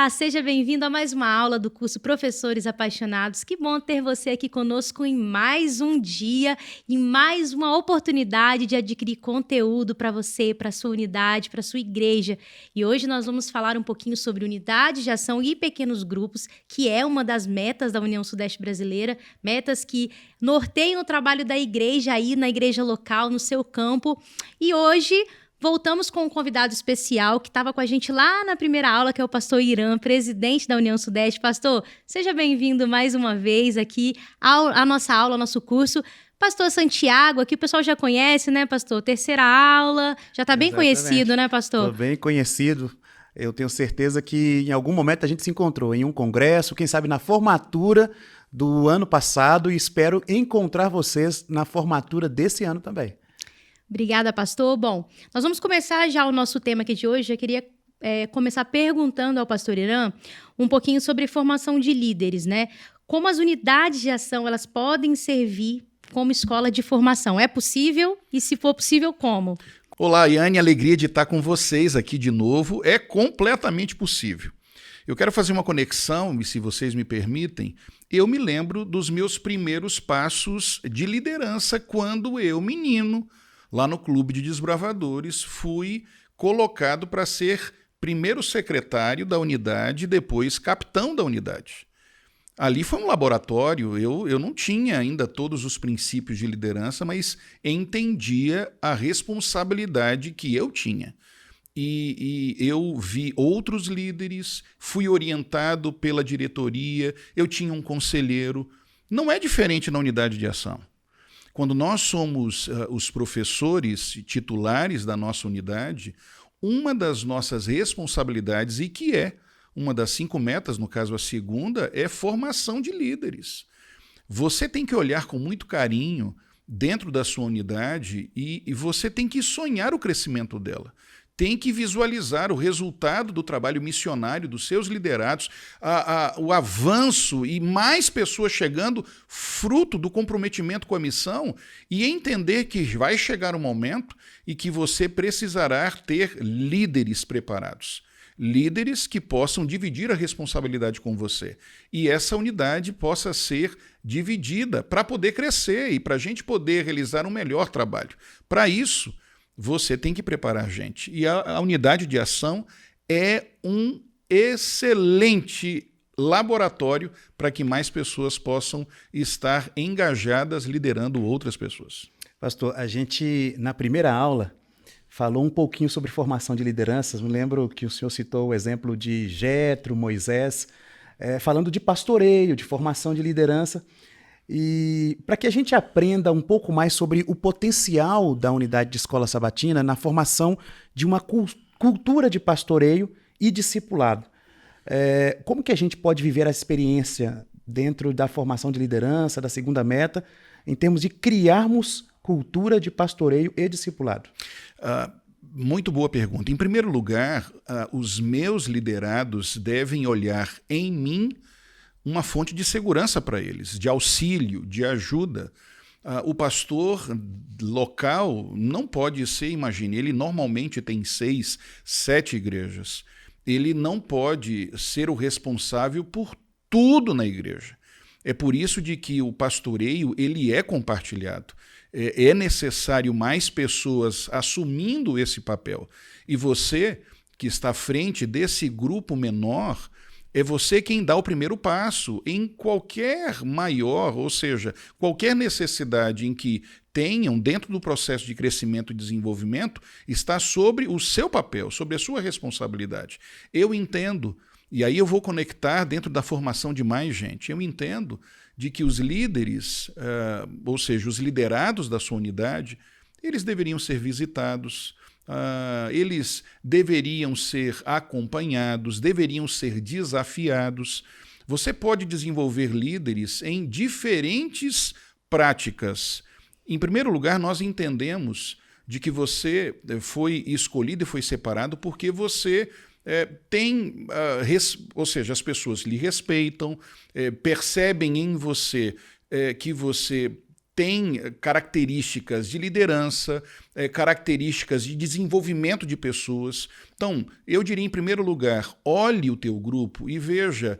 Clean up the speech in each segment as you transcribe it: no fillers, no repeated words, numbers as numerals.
Olá, seja bem-vindo a mais uma aula do curso Professores Apaixonados. Que bom ter você aqui conosco em mais um dia, em mais uma oportunidade de adquirir conteúdo para você, para sua unidade, para sua igreja. E hoje nós vamos falar um pouquinho sobre unidade de ação e pequenos grupos, que é uma das metas da União Sudeste Brasileira, metas que norteiam o trabalho da igreja aí na igreja local, no seu campo. E hoje voltamos com um convidado especial que estava com a gente lá na primeira aula, que é o pastor Irã, presidente da União Sudeste. Pastor, seja bem-vindo mais uma vez aqui à nossa aula, ao nosso curso. Pastor Santiago, aqui o pessoal já conhece, né, pastor? Terceira aula, já está bem conhecido, né, pastor? Estou bem conhecido. Eu tenho certeza que em algum momento a gente se encontrou em um congresso, quem sabe na formatura do ano passado, e espero encontrar vocês na formatura desse ano também. Obrigada, pastor. Bom, nós vamos começar já o nosso tema aqui de hoje. Eu queria começar perguntando ao pastor Irã um pouquinho sobre formação de líderes, né? Como as unidades de ação elas podem servir como escola de formação. É possível? E se for possível, como? Olá, Yane, alegria de estar com vocês aqui de novo. É completamente possível. Eu quero fazer uma conexão, e se vocês me permitem, eu me lembro dos meus primeiros passos de liderança quando eu, menino, lá no Clube de Desbravadores, fui colocado para ser primeiro secretário da unidade e depois capitão da unidade. Ali foi um laboratório, eu não tinha ainda todos os princípios de liderança, mas entendia a responsabilidade que eu tinha. E eu vi outros líderes, fui orientado pela diretoria, eu tinha um conselheiro. Não é diferente na unidade de ação. Quando nós somos os professores titulares da nossa unidade, uma das nossas responsabilidades, e que é uma das 5 metas, no caso a segunda, é formação de líderes. Você tem que olhar com muito carinho dentro da sua unidade e você tem que sonhar o crescimento dela. Tem que visualizar o resultado do trabalho missionário dos seus liderados, o avanço e mais pessoas chegando, fruto do comprometimento com a missão, e entender que vai chegar um momento e que você precisará ter líderes preparados. Líderes que possam dividir a responsabilidade com você. E essa unidade possa ser dividida para poder crescer e para a gente poder realizar um melhor trabalho. Para isso, você tem que preparar a gente. E a unidade de ação é um excelente laboratório para que mais pessoas possam estar engajadas liderando outras pessoas. Pastor, a gente, na primeira aula, falou um pouquinho sobre formação de lideranças. Me lembro que o senhor citou o exemplo de Jetro, Moisés, falando de pastoreio, de formação de liderança. E para que a gente aprenda um pouco mais sobre o potencial da unidade de escola sabatina na formação de uma cultura de pastoreio e discipulado. Como que a gente pode viver a experiência dentro da formação de liderança, da segunda meta, em termos de criarmos cultura de pastoreio e discipulado? Muito boa pergunta. Em primeiro lugar, os meus liderados devem olhar em mim uma fonte de segurança para eles, de auxílio, de ajuda. O pastor local não pode ser, imagine, ele normalmente tem 6, 7 igrejas. Ele não pode ser o responsável por tudo na igreja. É por isso de que o pastoreio ele é compartilhado. É necessário mais pessoas assumindo esse papel. E você, que está à frente desse grupo menor, é você quem dá o primeiro passo em qualquer maior, ou seja, qualquer necessidade em que tenham dentro do processo de crescimento e desenvolvimento, está sobre o seu papel, sobre a sua responsabilidade. Eu entendo, e aí eu vou conectar dentro da formação de mais gente, eu entendo de que os líderes, ou seja, os liderados da sua unidade, eles deveriam ser visitados, eles deveriam ser acompanhados, deveriam ser desafiados. Você pode desenvolver líderes em diferentes práticas. Em primeiro lugar, nós entendemos de que você foi escolhido e foi separado porque você tem, ou seja, as pessoas lhe respeitam, percebem em você que você tem características de liderança, características de desenvolvimento de pessoas. Então, eu diria, em primeiro lugar, olhe o teu grupo e veja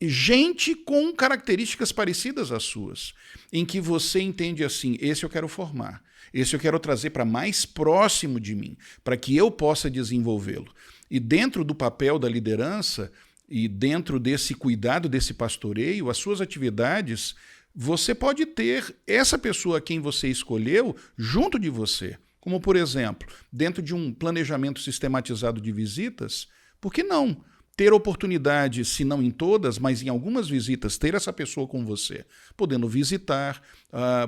gente com características parecidas às suas, em que você entende assim, esse eu quero formar, esse eu quero trazer para mais próximo de mim, para que eu possa desenvolvê-lo. E dentro do papel da liderança, e dentro desse cuidado, desse pastoreio, as suas atividades, você pode ter essa pessoa a quem você escolheu junto de você. Como, por exemplo, dentro de um planejamento sistematizado de visitas, por que não ter oportunidade, se não em todas, mas em algumas visitas, ter essa pessoa com você, podendo visitar,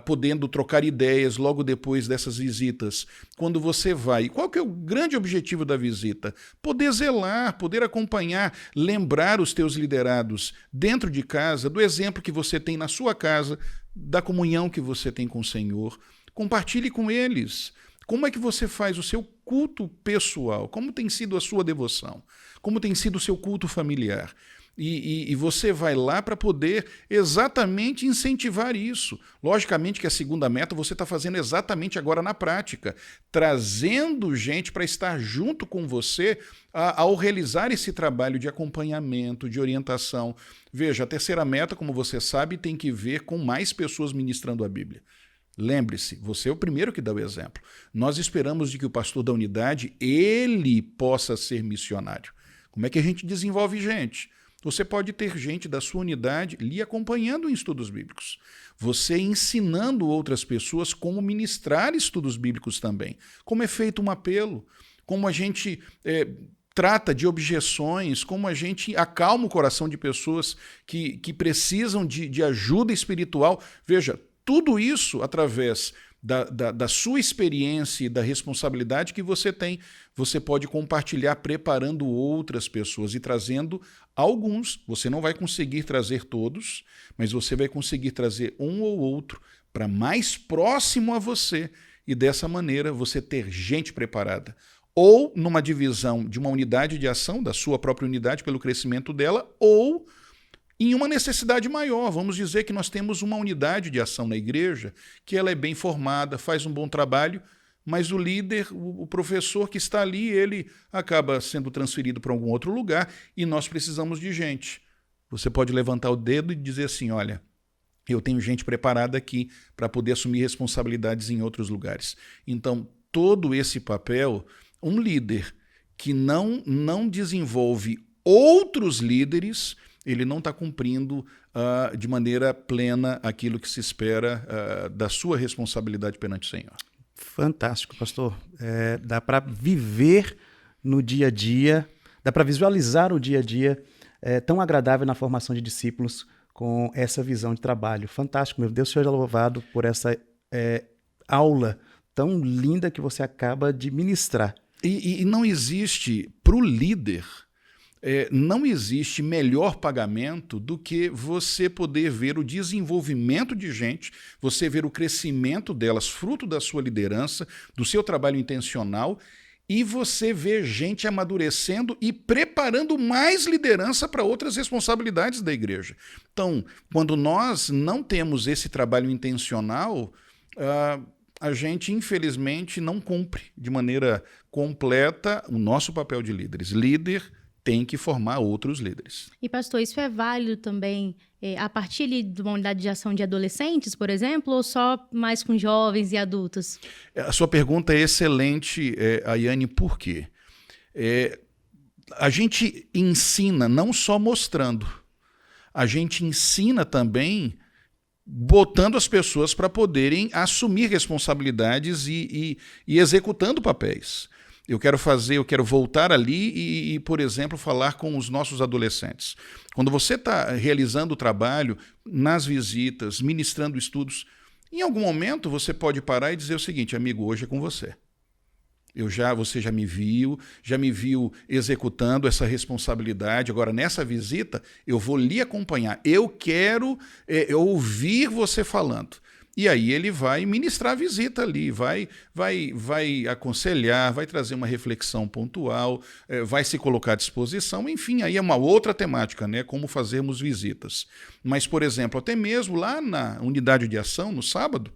podendo trocar ideias logo depois dessas visitas, quando você vai. E qual que é o grande objetivo da visita? Poder zelar, poder acompanhar, lembrar os teus liderados dentro de casa, do exemplo que você tem na sua casa, da comunhão que você tem com o Senhor. Compartilhe com eles. Como é que você faz o seu culto pessoal? Como tem sido a sua devoção? Como tem sido o seu culto familiar? E você vai lá para poder exatamente incentivar isso. Logicamente que a segunda meta você está fazendo exatamente agora na prática, trazendo gente para estar junto com você ao realizar esse trabalho de acompanhamento, de orientação. Veja, a terceira meta, como você sabe, tem que ver com mais pessoas ministrando a Bíblia. Lembre-se, você é o primeiro que dá o exemplo. Nós esperamos de que o pastor da unidade, ele possa ser missionário. Como é que a gente desenvolve gente? Você pode ter gente da sua unidade lhe acompanhando em estudos bíblicos. Você ensinando outras pessoas como ministrar estudos bíblicos também. Como é feito um apelo, como a gente trata de objeções, como a gente acalma o coração de pessoas que precisam de ajuda espiritual. Veja, tudo isso através da sua experiência e da responsabilidade que você tem, você pode compartilhar preparando outras pessoas e trazendo alguns. Você não vai conseguir trazer todos, mas você vai conseguir trazer um ou outro para mais próximo a você e dessa maneira você ter gente preparada. Ou numa divisão de uma unidade de ação, da sua própria unidade pelo crescimento dela, ou em uma necessidade maior. Vamos dizer que nós temos uma unidade de ação na igreja, que ela é bem formada, faz um bom trabalho, mas o líder, o professor que está ali, ele acaba sendo transferido para algum outro lugar e nós precisamos de gente. Você pode levantar o dedo e dizer assim, olha, eu tenho gente preparada aqui para poder assumir responsabilidades em outros lugares. Então, todo esse papel, um líder que não desenvolve outros líderes, ele não está cumprindo de maneira plena aquilo que se espera da sua responsabilidade perante o Senhor. Fantástico, pastor. Dá para viver no dia a dia, dá para visualizar o dia a dia tão agradável na formação de discípulos com essa visão de trabalho. Fantástico, meu Deus, seja louvado por essa aula tão linda que você acaba de ministrar. E não existe, para o líder, não existe melhor pagamento do que você poder ver o desenvolvimento de gente, você ver o crescimento delas, fruto da sua liderança, do seu trabalho intencional, e você ver gente amadurecendo e preparando mais liderança para outras responsabilidades da igreja. Então, quando nós não temos esse trabalho intencional, a gente, infelizmente, não cumpre de maneira completa o nosso papel de líderes. Líder tem que formar outros líderes. E, pastor, isso é válido também a partir de uma unidade de ação de adolescentes, por exemplo, ou só mais com jovens e adultos? A sua pergunta é excelente, Ayane, por quê? A gente ensina não só mostrando, a gente ensina também botando as pessoas para poderem assumir responsabilidades e executando papéis. Eu quero voltar ali e, por exemplo, falar com os nossos adolescentes. Quando você está realizando o trabalho, nas visitas, ministrando estudos, em algum momento você pode parar e dizer o seguinte, amigo, hoje é com você. Você já me viu executando essa responsabilidade. Agora, nessa visita, eu vou lhe acompanhar. Eu quero ouvir você falando. E aí ele vai ministrar a visita ali, vai aconselhar, vai trazer uma reflexão pontual, vai se colocar à disposição, enfim, aí é uma outra temática, né? Como fazermos visitas. Mas, por exemplo, até mesmo lá na unidade de ação, no sábado,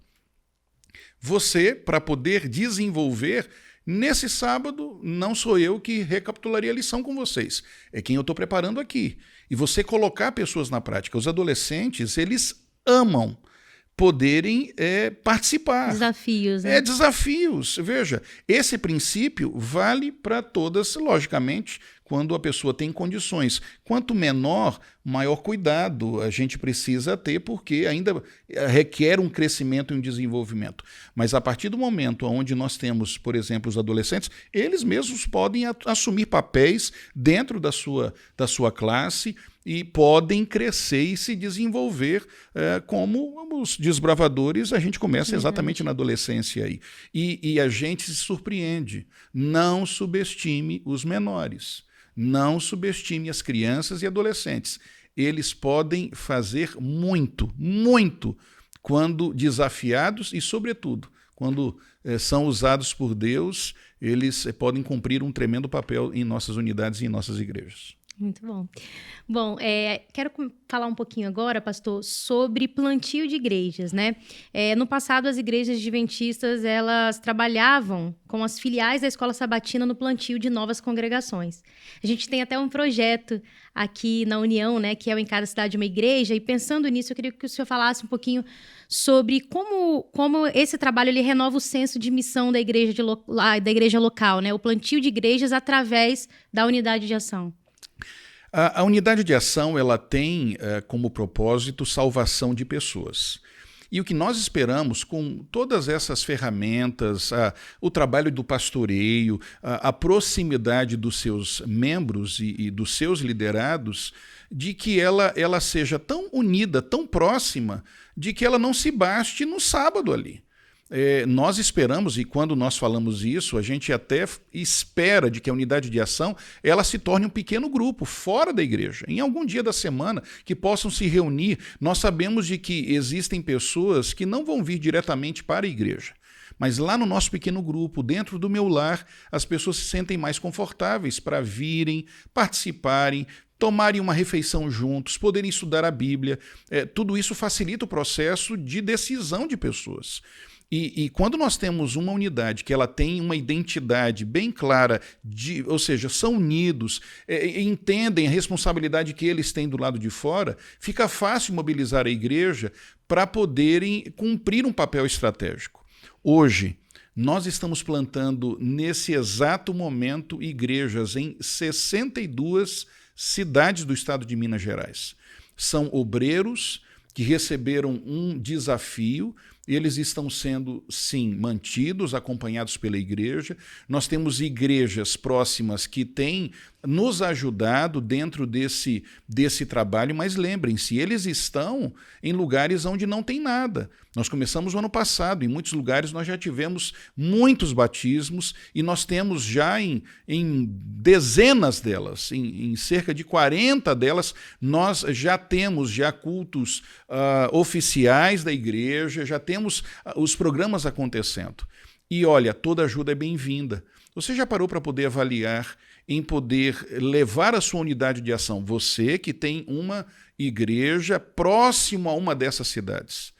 você, para poder desenvolver, nesse sábado, não sou eu que recapitularia a lição com vocês, é quem eu estou preparando aqui. E você colocar pessoas na prática. Os adolescentes, eles amam poderem participar. Desafios, né? Desafios. Veja, esse princípio vale para todas, logicamente, quando a pessoa tem condições. Quanto menor, maior cuidado a gente precisa ter, porque ainda requer um crescimento e um desenvolvimento. Mas a partir do momento onde nós temos, por exemplo, os adolescentes, eles mesmos podem assumir papéis dentro da sua classe e podem crescer e se desenvolver como os desbravadores. A gente começa exatamente na adolescência aí. E a gente se surpreende. Não subestime os menores. Não subestime as crianças e adolescentes. Eles podem fazer muito, muito, quando desafiados e, sobretudo, quando são usados por Deus, eles podem cumprir um tremendo papel em nossas unidades e em nossas igrejas. Muito bom. Bom, quero falar um pouquinho agora, pastor, sobre plantio de igrejas, né? No passado, as igrejas adventistas, elas trabalhavam com as filiais da Escola Sabatina no plantio de novas congregações. A gente tem até um projeto aqui na União, né, que é o Em Cada Cidade Uma Igreja, e pensando nisso, eu queria que o senhor falasse um pouquinho sobre como esse trabalho ele renova o senso de missão da igreja local, né? O plantio de igrejas através da unidade de ação. A unidade de ação ela tem como propósito salvação de pessoas. E o que nós esperamos com todas essas ferramentas, o trabalho do pastoreio, a proximidade dos seus membros e dos seus liderados, de que ela seja tão unida, tão próxima, de que ela não se baste no sábado ali. Nós esperamos, e quando nós falamos isso, a gente até espera de que a unidade de ação ela se torne um pequeno grupo fora da igreja, em algum dia da semana, que possam se reunir. Nós sabemos de que existem pessoas que não vão vir diretamente para a igreja, mas lá no nosso pequeno grupo, dentro do meu lar, as pessoas se sentem mais confortáveis para virem, participarem, tomarem uma refeição juntos, poderem estudar a Bíblia. Tudo isso facilita o processo de decisão de pessoas. E quando nós temos uma unidade que ela tem uma identidade bem clara, ou seja, são unidos, entendem a responsabilidade que eles têm do lado de fora, fica fácil mobilizar a igreja para poderem cumprir um papel estratégico. Hoje, nós estamos plantando, nesse exato momento, igrejas em 62 cidades do estado de Minas Gerais. São obreiros que receberam um desafio. Eles estão sendo, sim, mantidos, acompanhados pela igreja. Nós temos igrejas próximas que têm nos ajudado dentro desse trabalho, mas lembrem-se, eles estão em lugares onde não tem nada. Nós começamos o ano passado, em muitos lugares nós já tivemos muitos batismos e nós temos já em dezenas delas, em cerca de 40 delas, nós já temos cultos oficiais da igreja, já temos os programas acontecendo. E olha, toda ajuda é bem-vinda. Você já parou para poder avaliar em poder levar a sua unidade de ação, você que tem uma igreja próximo a uma dessas cidades?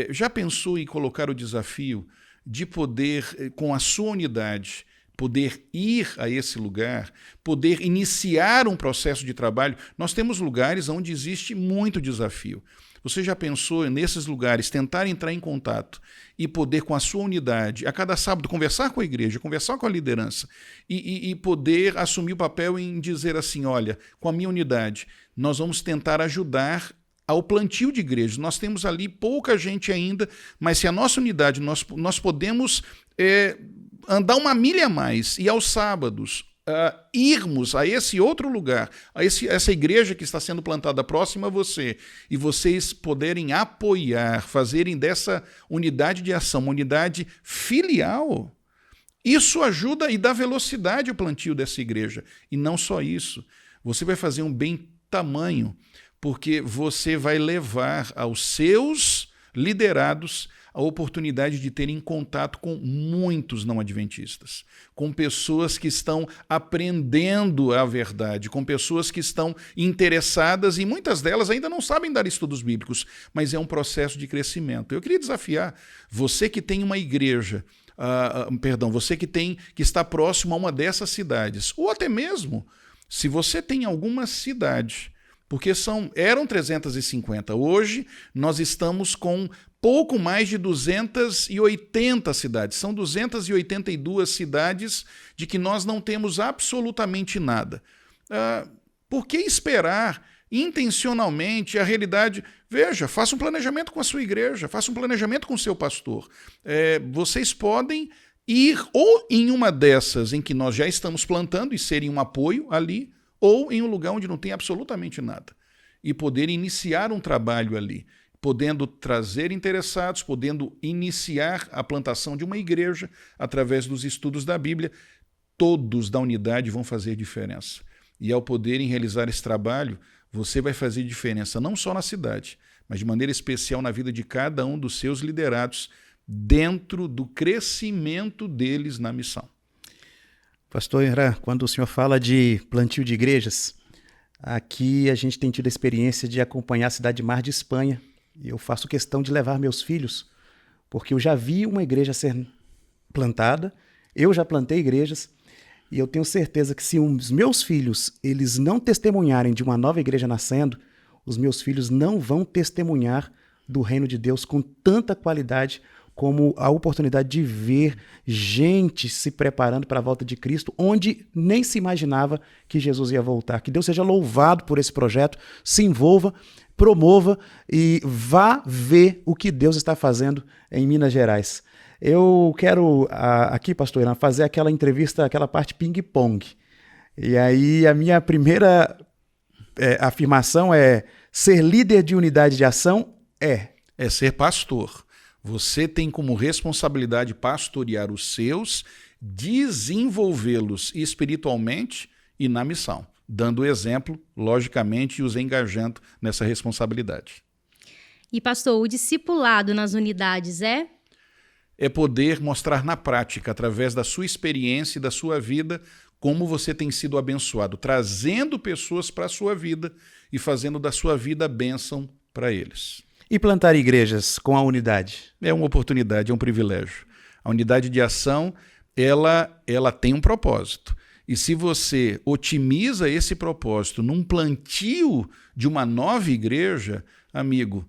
Já pensou em colocar o desafio de poder, com a sua unidade, poder ir a esse lugar, poder iniciar um processo de trabalho? Nós temos lugares onde existe muito desafio. Você já pensou nesses lugares, tentar entrar em contato e poder, com a sua unidade, a cada sábado, conversar com a igreja, conversar com a liderança e poder assumir o papel em dizer assim, olha, com a minha unidade, nós vamos tentar ajudar ao plantio de igrejas. Nós temos ali pouca gente ainda, mas se a nossa unidade, nós podemos andar uma milha a mais e aos sábados, irmos a esse outro lugar, essa igreja que está sendo plantada próxima a você, e vocês poderem apoiar, fazerem dessa unidade de ação uma unidade filial, isso ajuda e dá velocidade ao plantio dessa igreja. E não só isso, você vai fazer um bem tamanho, porque você vai levar aos seus liderados a oportunidade de terem contato com muitos não adventistas, com pessoas que estão aprendendo a verdade, com pessoas que estão interessadas e muitas delas ainda não sabem dar estudos bíblicos, mas é um processo de crescimento. Eu queria desafiar você que tem uma igreja, você que está próximo a uma dessas cidades, ou até mesmo se você tem alguma cidade, porque eram 350, hoje nós estamos com pouco mais de 280 cidades, são 282 cidades de que nós não temos absolutamente nada. Por que esperar intencionalmente a realidade? Veja, faça um planejamento com a sua igreja, faça um planejamento com o seu pastor. Vocês podem ir ou em uma dessas em que nós já estamos plantando e serem um apoio ali, ou em um lugar onde não tem absolutamente nada, e poder iniciar um trabalho ali, podendo trazer interessados, podendo iniciar a plantação de uma igreja através dos estudos da Bíblia. Todos da unidade vão fazer diferença. E ao poderem realizar esse trabalho, você vai fazer diferença não só na cidade, mas de maneira especial na vida de cada um dos seus liderados, dentro do crescimento deles na missão. Pastor Irã, quando o senhor fala de plantio de igrejas, aqui a gente tem tido a experiência de acompanhar a cidade de Mar de Espanha. Eu faço questão de levar meus filhos, porque eu já vi uma igreja ser plantada, eu já plantei igrejas, e eu tenho certeza que se os meus filhos eles não testemunharem de uma nova igreja nascendo, os meus filhos não vão testemunhar do reino de Deus com tanta qualidade como a oportunidade de ver gente se preparando para a volta de Cristo, onde nem se imaginava que Jesus ia voltar. Que Deus seja louvado por esse projeto, se envolva, promova e vá ver o que Deus está fazendo em Minas Gerais. Eu quero aqui, pastor Irã, fazer aquela entrevista, aquela parte ping-pong. E aí a minha primeira afirmação é: ser líder de unidade de ação é ser pastor. Você tem como responsabilidade pastorear os seus, desenvolvê-los espiritualmente e na missão, dando exemplo, logicamente, e os engajando nessa responsabilidade. E, pastor, o discipulado nas unidades é poder mostrar na prática, através da sua experiência e da sua vida, como você tem sido abençoado, trazendo pessoas para a sua vida e fazendo da sua vida bênção para eles. E plantar igrejas com a unidade? É uma oportunidade, é um privilégio. A unidade de ação, ela tem um propósito. E se você otimiza esse propósito num plantio de uma nova igreja, amigo,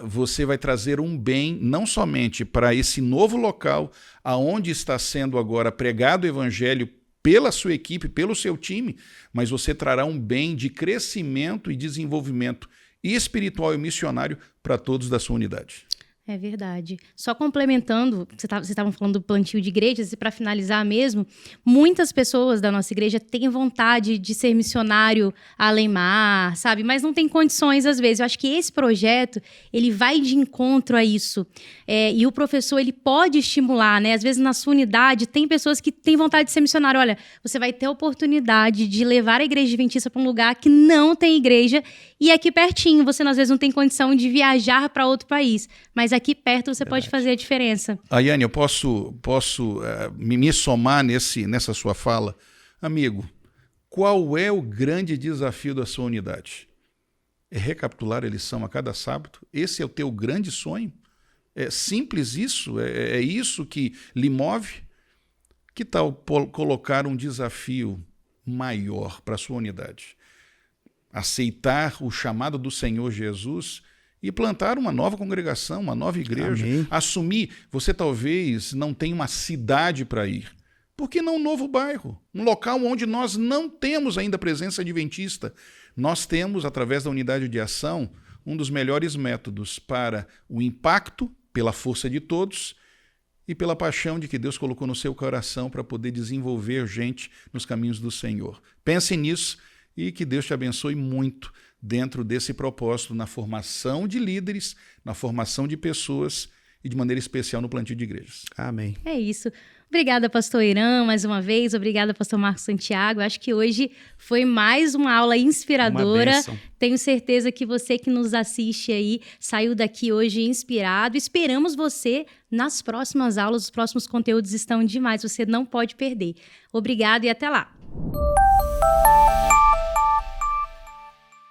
você vai trazer um bem não somente para esse novo local, aonde está sendo agora pregado o evangelho pela sua equipe, pelo seu time, mas você trará um bem de crescimento e desenvolvimento espiritual e missionário para todos da sua unidade. É verdade. Só complementando, vocês estavam falando do plantio de igrejas, e para finalizar mesmo, muitas pessoas da nossa igreja têm vontade de ser missionário além-mar, sabe? Mas não tem condições às vezes. Eu acho que esse projeto, ele vai de encontro a isso. E o professor, ele pode estimular, né? Às vezes na sua unidade tem pessoas que têm vontade de ser missionário. Olha, você vai ter a oportunidade de levar a igreja adventista para um lugar que não tem igreja e aqui pertinho. Você às vezes não tem condição de viajar para outro país, mas aqui perto você pode fazer a diferença. Ayane, eu posso me somar nessa sua fala? Amigo, qual é o grande desafio da sua unidade? É recapitular a lição a cada sábado? Esse é o teu grande sonho? É simples isso? É isso que lhe move? Que tal colocar um desafio maior para a sua unidade? Aceitar o chamado do Senhor Jesus e plantar uma nova congregação, uma nova igreja. Amém. Assumir, você talvez não tenha uma cidade para ir. Por que não um novo bairro? Um local onde nós não temos ainda presença adventista. Nós temos, através da unidade de ação, um dos melhores métodos para o impacto, pela força de todos, e pela paixão de que Deus colocou no seu coração para poder desenvolver gente nos caminhos do Senhor. Pense nisso e que Deus te abençoe muito dentro desse propósito, na formação de líderes, na formação de pessoas e de maneira especial no plantio de igrejas. Amém. É isso. Obrigada, pastor Irã, mais uma vez. Obrigada, pastor Marcos Santiago. Acho que hoje foi mais uma aula inspiradora. Uma bênção. Tenho certeza que você que nos assiste aí saiu daqui hoje inspirado. Esperamos você nas próximas aulas. Os próximos conteúdos estão demais. Você não pode perder. Obrigada e até lá.